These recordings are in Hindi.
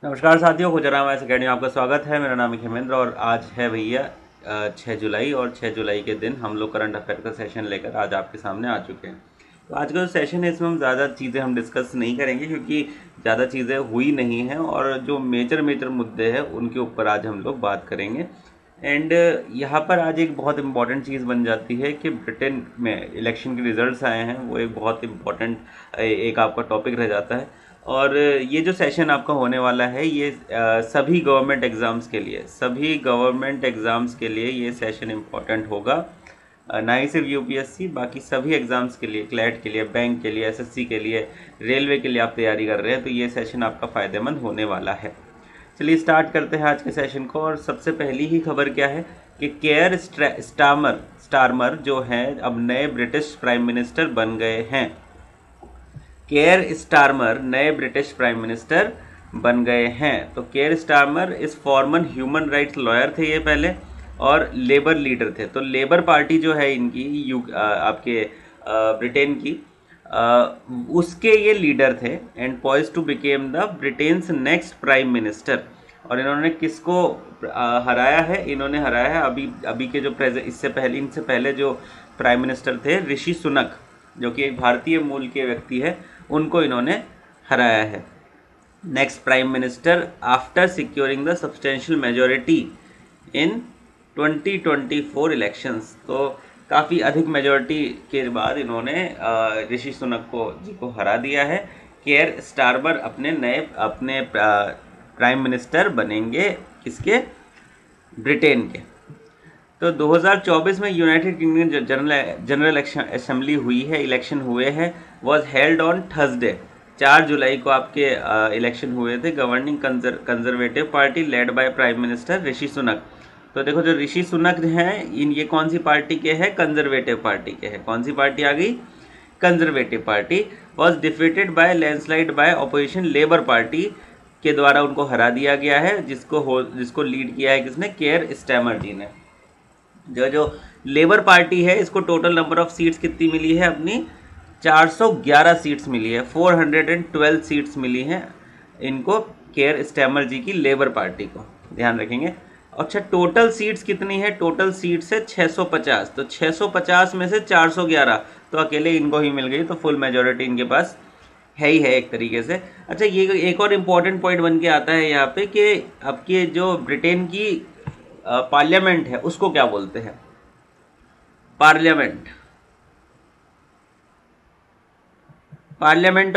नमस्कार साथियों, गुजराम एस अकेडमी में आपका स्वागत है। मेरा नाम है खेमेंद्र और आज है भैया 6 जुलाई और 6 जुलाई के दिन हम लोग करंट अफेयर का सेशन लेकर आज आपके सामने आ चुके हैं। तो आज का जो सेशन है इसमें हम ज़्यादा चीज़ें हम डिस्कस नहीं करेंगे क्योंकि ज़्यादा चीज़ें हुई नहीं हैं और जो मेजर मुद्दे हैं उनके ऊपर आज हम लोग बात करेंगे। एंड यहाँ पर आज एक बहुत इम्पॉर्टेंट चीज़ बन जाती है कि ब्रिटेन में इलेक्शन के रिजल्ट्स आए हैं, वो एक बहुत इम्पॉर्टेंट एक आपका टॉपिक रह जाता है। और ये जो सेशन आपका होने वाला है ये सभी गवर्नमेंट एग्ज़ाम्स के लिए ये सेशन इम्पॉर्टेंट होगा। ना ही सिर्फ यूपीएससी, बाकी सभी एग्ज़ाम्स के लिए, क्लैट के लिए, बैंक के लिए, एसएससी के लिए, रेलवे के लिए आप तैयारी कर रहे हैं तो ये सेशन आपका फ़ायदेमंद होने वाला है। चलिए स्टार्ट करते हैं आज के सेशन को। और सबसे पहली ही खबर क्या है कि केयर स्टारमर जो हैं अब नए ब्रिटिश प्राइम मिनिस्टर बन गए हैं। केयर स्टारमर नए ब्रिटिश प्राइम मिनिस्टर बन गए हैं। तो केयर स्टारमर इस फॉर्मर ह्यूमन राइट्स लॉयर थे ये पहले और लेबर लीडर थे। तो लेबर पार्टी जो है इनकी आपके ब्रिटेन की उसके ये लीडर थे and poised to became the Britain's next prime minister. और इन्होंने किसको हराया है? इन्होंने हराया है अभी के जो इनसे पहले जो प्राइम मिनिस्टर थे ऋषि सुनक, जो कि एक भारतीय मूल के व्यक्ति है, उनको इन्होंने हराया है next prime minister after securing the substantial majority in 2024 elections. तो काफ़ी अधिक मेजॉरिटी के बाद इन्होंने ऋषि सुनक जी को हरा दिया है। केयर स्टारमर अपने प्राइम मिनिस्टर बनेंगे किसके? ब्रिटेन के। तो 2024 में यूनाइटेड किंगडम जनरल असेंबली हुई है, इलेक्शन हुए हैं, वॉज हेल्ड ऑन थर्सडे। 4 जुलाई को आपके इलेक्शन हुए थे। Governing conservative party led by prime minister Rishi Sunak. तो देखो जो ऋषि सुनक हैं ये कौन सी पार्टी के हैं? कंजर्वेटिव पार्टी के हैं। कौन सी पार्टी आ गई? Conservative party. Was defeated by landslide by opposition Labour party के द्वारा उनको हरा दिया गया है, जिसको लीड किया है किसने? केयर स्टारमर जी ने। जो लेबर पार्टी है इसको टोटल नंबर ऑफ सीट्स कितनी मिली है? अपनी 411 सीट्स मिली है। 412 सीट्स मिली हैं इनको, केयर स्टारमर जी की लेबर पार्टी को, ध्यान रखेंगे। अच्छा, टोटल सीट्स कितनी है? टोटल सीट्स है 650। तो 650 में से 411 तो अकेले इनको ही मिल गई, तो फुल मेजॉरिटी इनके पास है ही है एक तरीके से। अच्छा, ये एक और इम्पॉर्टेंट पॉइंट बन के आता है यहाँ पे कि आपके जो ब्रिटेन की पार्लियामेंट है उसको क्या बोलते हैं? पार्लियामेंट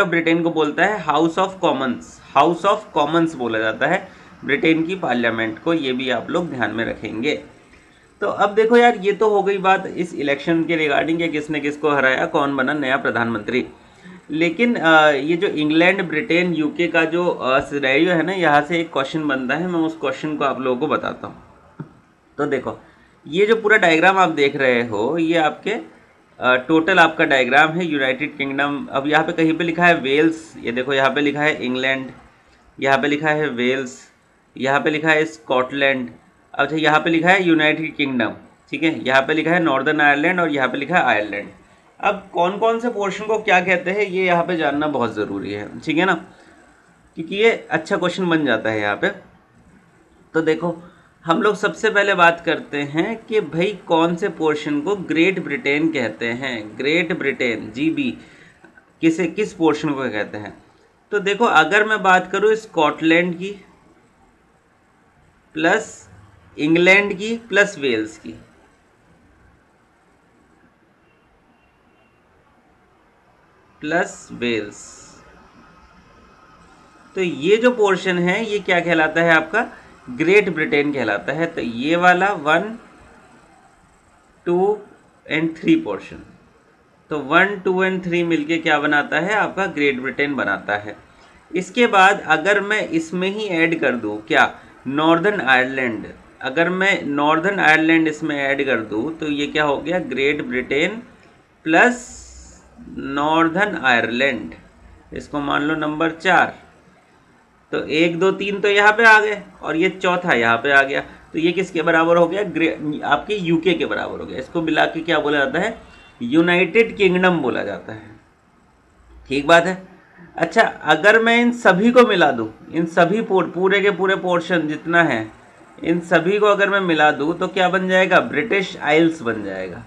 ऑफ ब्रिटेन को बोलता है house of Commons. House of Commons बोला जाता है ब्रिटेन की पार्लियामेंट को, ये भी आप लोग ध्यान में रखेंगे। तो अब देखो यार, ये तो हो गई बात इस इलेक्शन के रिगार्डिंग कि किसने किसको हराया, कौन बना नया प्रधानमंत्री। लेकिन ये जो इंग्लैंड, ब्रिटेन, यूके का जो सिनेरियो है ना, यहाँ से एक क्वेश्चन बनता है। मैं उस क्वेश्चन को आप लोगों को बताता हूँ। तो देखो, ये जो पूरा डायग्राम आप देख रहे हो ये आपके टोटल आपका डायग्राम है यूनाइटेड किंगडम। अब यहाँ पे कहीं पे लिखा है वेल्स, ये देखो यहाँ पे लिखा है इंग्लैंड, यहाँ पे लिखा है वेल्स, यहाँ पे लिखा है स्कॉटलैंड। अच्छा, यहाँ पे लिखा है यूनाइटेड किंगडम, ठीक है। यहाँ पे लिखा है नॉर्दर्न आयरलैंड और यहाँ पे लिखा है आयरलैंड। अब कौन कौन से पोर्शन को क्या कहते हैं ये यहाँ पे जानना बहुत ज़रूरी है, ठीक है ना, क्योंकि ये अच्छा क्वेश्चन बन जाता है यहाँ पे। तो देखो, हम लोग सबसे पहले बात करते हैं कि भाई कौन से पोर्शन को ग्रेट ब्रिटेन कहते हैं। ग्रेट ब्रिटेन, जीबी, किस पोर्शन को कहते हैं? तो देखो, अगर मैं बात करूँ स्कॉटलैंड की प्लस इंग्लैंड की प्लस वेल्स की, प्लस वेल्स, तो ये जो पोर्शन है ये क्या कहलाता है? आपका ग्रेट ब्रिटेन कहलाता है। तो ये वाला 1, 2 एंड 3 पोर्शन, तो 1, 2 एंड 3 मिलके क्या बनाता है? आपका ग्रेट ब्रिटेन बनाता है। इसके बाद अगर मैं इसमें ही ऐड कर दूं क्या? Northern Ireland. अगर मैं नॉर्दर्न आयरलैंड इसमें ऐड कर दूं तो ये क्या हो गया? Great Britain plus northern Ireland. इसको मान लो नंबर 4। तो 1, 2, 3 तो यहाँ पे आ गए और ये चौथा यहाँ पे आ गया। तो ये किसके बराबर हो गया? आपके यूके के बराबर हो गया। इसको मिला के क्या बोला जाता है? यूनाइटेड किंगडम बोला जाता है। ठीक बात है। अच्छा, अगर मैं इन सभी को मिला दूँ, इन सभी पूरे के पूरे पोर्शन जितना है, इन सभी को अगर मैं मिला दूँ तो क्या बन जाएगा? ब्रिटिश आइल्स बन जाएगा।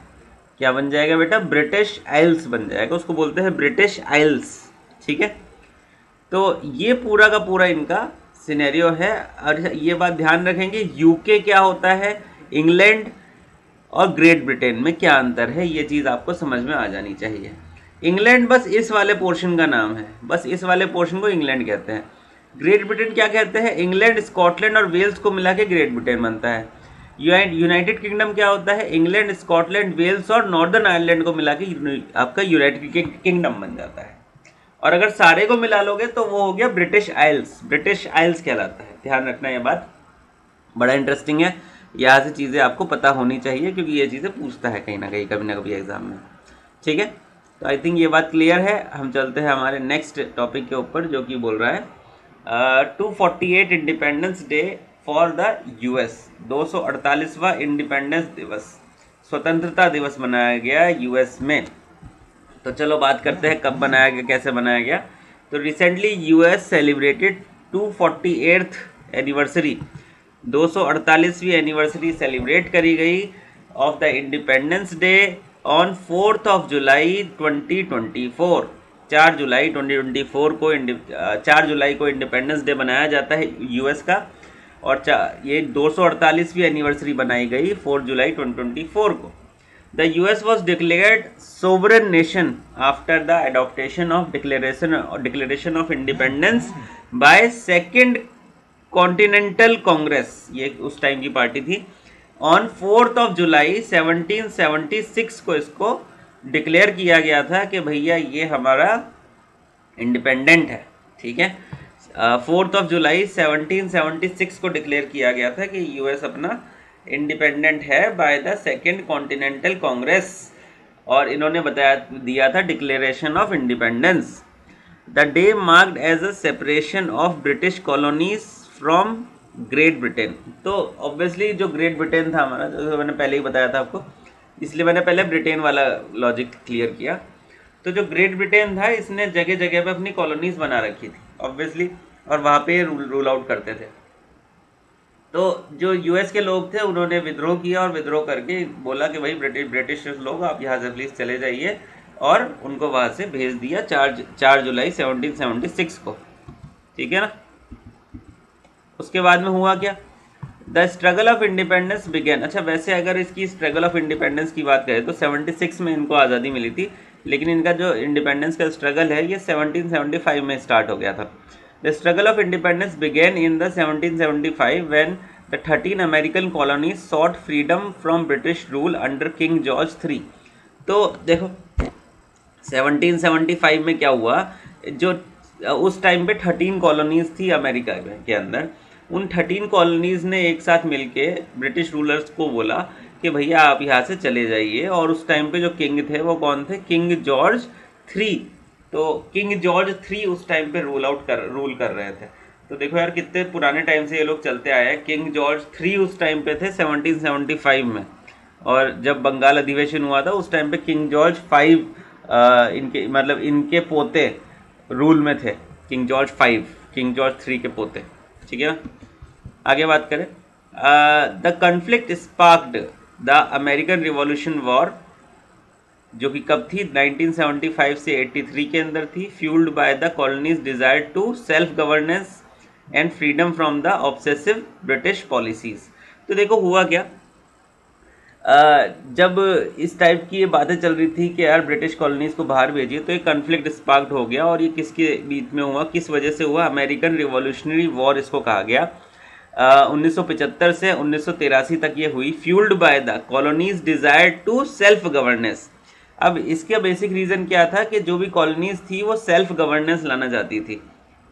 क्या बन जाएगा बेटा? ब्रिटिश आइल्स बन जाएगा, उसको बोलते हैं ब्रिटिश आइल्स। ठीक है, तो ये पूरा का पूरा इनका सिनेरियो है। और ये बात ध्यान रखेंगे, यूके क्या होता है, इंग्लैंड और ग्रेट ब्रिटेन में क्या अंतर है, ये चीज़ आपको समझ में आ जानी चाहिए। इंग्लैंड बस इस वाले पोर्शन का नाम है, बस इस वाले पोर्शन को इंग्लैंड कहते हैं। ग्रेट ब्रिटेन क्या कहते हैं? इंग्लैंड, स्कॉटलैंड और वेल्स को मिला के ग्रेट ब्रिटेन बनता है। यूनाइटेड किंगडम क्या होता है? इंग्लैंड, स्कॉटलैंड, वेल्स और नॉर्दर्न आयरलैंड को मिला के आपका यूनाइटेड किंगडम बन जाता है। और अगर सारे को मिला लोगे तो वो हो गया ब्रिटिश आइल्स, ब्रिटिश आइल्स कहलाता है। ध्यान रखना, ये बात बड़ा इंटरेस्टिंग है, यहाँ से चीज़ें आपको पता होनी चाहिए, क्योंकि ये चीज़ें पूछता है कहीं ना कहीं, कभी ना कभी एग्जाम में। ठीक है, तो आई थिंक ये बात क्लियर है। हम चलते हैं हमारे नेक्स्ट टॉपिक के ऊपर, जो कि बोल रहा है 248 independence day for the US. 248वां इंडिपेंडेंस दिवस, स्वतंत्रता दिवस मनाया गया यूएस में। तो चलो बात करते हैं कब बनाया गया, कैसे बनाया गया। तो recently US celebrated 248th anniversary, 248वीं एनिवर्सरी सेलिब्रेट करी गई of the independence day on 4 जुलाई 2024। 4 जुलाई 2024 को 4 जुलाई को इंडिपेंडेंस डे बनाया जाता है यूएस का, और ये 248वीं एनिवर्सरी बनाई गई 4 जुलाई 2024 को। The US was declared sovereign nation after the adoption of Declaration of Independence by Second Continental Congress, ये उस टाइम की पार्टी थी। ऑन 4 जुलाई 1776 को इसको डिक्लेयर किया गया था कि भैया ये हमारा इंडिपेंडेंट है। ठीक है, 4 जुलाई 1776 को डिक्लेयर किया गया था कि यूएस अपना इंडिपेंडेंट है by the Second Continental Congress, और इन्होंने बताया दिया था Declaration of Independence. The day marked as a separation of British colonies from Great Britain. तो ऑब्वियसली जो ग्रेट ब्रिटेन था हमारा, जो मैंने पहले ही बताया था आपको, इसलिए मैंने पहले ब्रिटेन वाला लॉजिक क्लियर किया। तो जो ग्रेट ब्रिटेन था, इसने जगह जगह पे अपनी कॉलोनीज बना रखी थी ऑब्वियसली, और वहाँ पे रूल आउट करते थे। तो जो यूएस के लोग थे उन्होंने विद्रोह किया, और विद्रोह करके बोला कि भाई ब्रिटिश लोग आप यहाँ से प्लीज़ चले जाइए, और उनको वहाँ से भेज दिया 4 जुलाई 1776 को। ठीक है ना, उसके बाद में हुआ क्या? The struggle of independence began. अच्छा, वैसे अगर इसकी स्ट्रगल ऑफ इंडिपेंडेंस की बात करें तो 76 में इनको आज़ादी मिली थी, लेकिन इनका जो इंडिपेंडेंस का स्ट्रगल है ये 1775 में स्टार्ट हो गया था। The struggle of independence began in the 1775 when the 13 American colonies sought freedom from British rule under King George III। तो देखो 1775 में क्या हुआ, जो उस टाइम पे 13 कॉलोनीज थी अमेरिका के अंदर, उन 13 कॉलोनीज ने एक साथ मिलके ब्रिटिश रूलर्स को बोला कि भैया आप यहाँ से चले जाइए। और उस टाइम पे जो किंग थे वो कौन थे? King George III। तो किंग जॉर्ज III उस टाइम पे रूल कर रहे थे। तो देखो यार कितने पुराने टाइम से ये लोग चलते आए हैं। किंग जॉर्ज III उस टाइम पे थे 1775 में, और जब बंगाल अधिवेशन हुआ था उस टाइम पे किंग जॉर्ज V इनके मतलब इनके पोते रूल में थे। किंग जॉर्ज III के पोते। ठीक है, आगे बात करें। The conflict sparked the American revolution war, जो कि कब थी? 1975 से 83 के अंदर थी। Fuelled by the colonies desire to self governance and freedom from the obsessive British policies. तो देखो हुआ क्या, जब इस टाइप की ये बातें चल रही थी कि यार ब्रिटिश कॉलोनीज को बाहर भेजिए, तो एक कन्फ्लिक्ट स्पार्क्ड हो गया। और ये किसके बीच में हुआ, किस वजह से हुआ? अमेरिकन रिवॉल्यूशनरी वॉर इसको कहा गया। 1975 से 1983 तक ये हुई। Fuelled by the colonies desire to self governance. अब इसका बेसिक रीज़न क्या था कि जो भी कॉलोनीज थी वो सेल्फ गवर्नेंस लाना चाहती थी।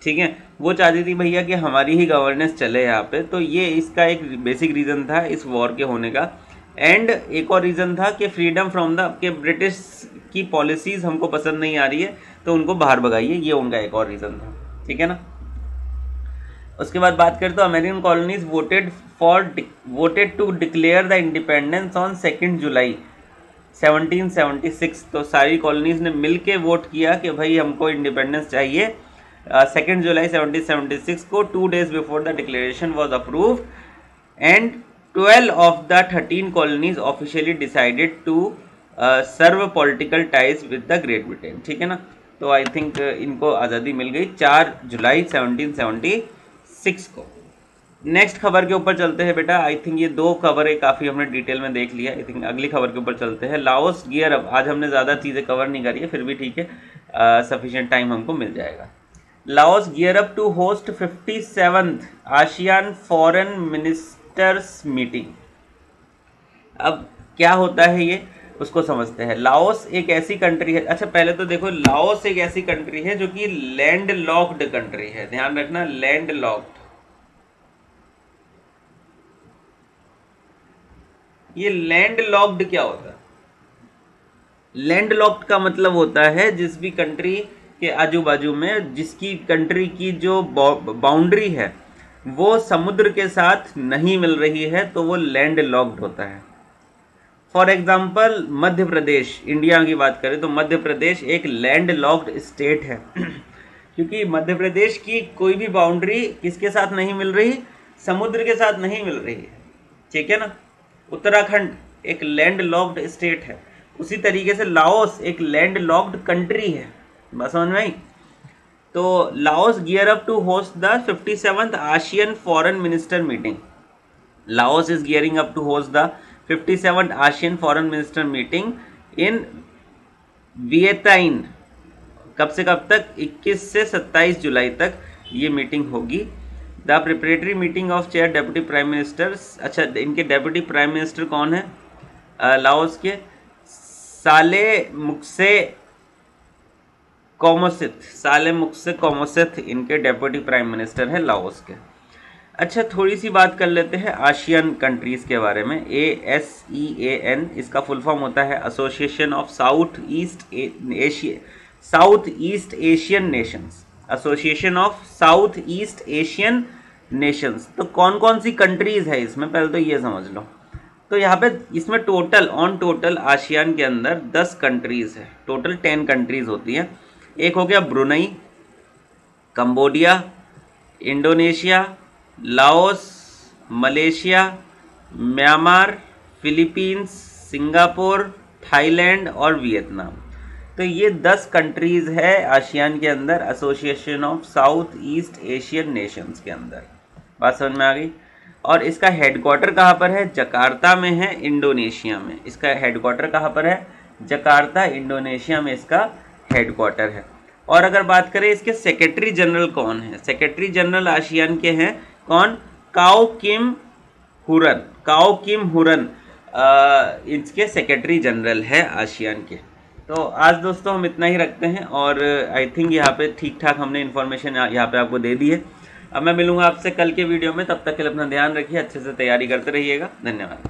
ठीक है, वो चाहती थी भैया कि हमारी ही गवर्नेंस चले यहाँ पे। तो ये इसका एक बेसिक रीज़न था इस वॉर के होने का। एंड एक और रीज़न था कि फ्रीडम फ्रॉम द कि ब्रिटिश की पॉलिसीज़ हमको पसंद नहीं आ रही है तो उनको बाहर भगाइए, ये उनका एक और रीज़न था। ठीक है ना। उसके बाद बात करें तो American colonies voted to declare the independence on 2 July 1776। तो सारी कॉलोनीज ने मिलके वोट किया कि भाई हमको इंडिपेंडेंस चाहिए। 2 जुलाई 1776 को 2 days before the declaration was approve and 12 of the 13 colonies officially decided to serve political ties with the Great Britain। ठीक है ना। तो आई थिंक इनको आज़ादी मिल गई 4 जुलाई 1776 को। नेक्स्ट खबर के ऊपर चलते हैं बेटा। आई थिंक ये 2 खबरें काफ़ी हमने डिटेल में देख लिया। आई थिंक अगली खबर के ऊपर चलते हैं। Laos gear up. आज हमने ज़्यादा चीज़ें कवर नहीं करी है, फिर भी ठीक है, सफिशिएंट टाइम हमको मिल जाएगा। Laos gear up to host 57th ASEAN foreign ministers meeting. अब क्या होता है ये, उसको समझते हैं। लाओस एक ऐसी कंट्री है, अच्छा पहले तो देखो, लाओस एक ऐसी कंट्री है जो कि लैंड लॉक्ड कंट्री है। ध्यान रखना, लैंड लॉक्ड। ये लैंड लॉक्ड क्या होता है? लैंड लॉक्ड का मतलब होता है जिस भी कंट्री के आजू बाजू में, जिसकी कंट्री की जो बाउंड्री है वो समुद्र के साथ नहीं मिल रही है, तो वो लैंड लॉक्ड होता है। For example Madhya Pradesh, India की बात करें तो मध्य प्रदेश एक लैंड लॉक्ड स्टेट है क्योंकि मध्य प्रदेश की कोई भी बाउंड्री किसके साथ नहीं मिल रही? समुद्र के साथ नहीं मिल रही है। ठीक है ना। उत्तराखंड एक लैंड लॉक्ड स्टेट है, उसी तरीके से लाओस एक लैंड लॉक्ड कंट्री है। बस समझ में आई। तो Laos gear up to host the 57th ASEAN foreign minister meeting. Laos is gearing up to host the 57th ASEAN foreign minister meeting in Vietnam. कब से कब तक? 21 से 27 जुलाई तक ये मीटिंग होगी। The preparatory meeting of chair deputy prime minister. अच्छा, इनके डेप्यूटी प्राइम मिनिस्टर कौन है लाओस के? साले मुक्से कोमोसित। साले मुक्से कोमोसित इनके डेप्यूटी प्राइम मिनिस्टर है लाओस के। अच्छा, थोड़ी सी बात कर लेते हैं आसियान कंट्रीज़ के बारे में। ASEAN इसका फुल फॉर्म होता है association of south east Asian Nations. Association of south east Asian Nations. तो कौन कौन सी कंट्रीज़ है इसमें, पहले तो ये समझ लो। तो यहाँ पे इसमें टोटल आसियान के अंदर 10 कंट्रीज़ है। टोटल 10 कंट्रीज़ होती हैं। एक हो गया Brunei, Cambodia, Indonesia, Laos, Malaysia, Myanmar, Philippines, Singapore, Thailand और वियतनाम। तो ये 10 कंट्रीज़ है आसियान के अंदर, association of south east Asian Nations के अंदर। बात समझ में आ गई। और इसका हेडक्वार्टर कहाँ पर है? जकार्ता में है, इंडोनेशिया में। इसका हेडक्वार्टर कहाँ पर है? जकार्ता, इंडोनेशिया में इसका हेडक्वार्टर है। और अगर बात करें इसके सेक्रेटरी जनरल कौन है? सेक्रेटरी जनरल आसियान के हैं कौन? काओ किम हुरन। काओ किम हुरन इसके सेक्रेटरी जनरल है आसियान के। तो आज दोस्तों हम इतना ही रखते हैं और आई थिंक यहाँ पे ठीक ठाक हमने इन्फॉर्मेशन यहाँ पे आपको दे दी है। अब मैं मिलूंगा आपसे कल के वीडियो में। तब तक के लिए अपना ध्यान रखिए, अच्छे से तैयारी करते रहिएगा। धन्यवाद।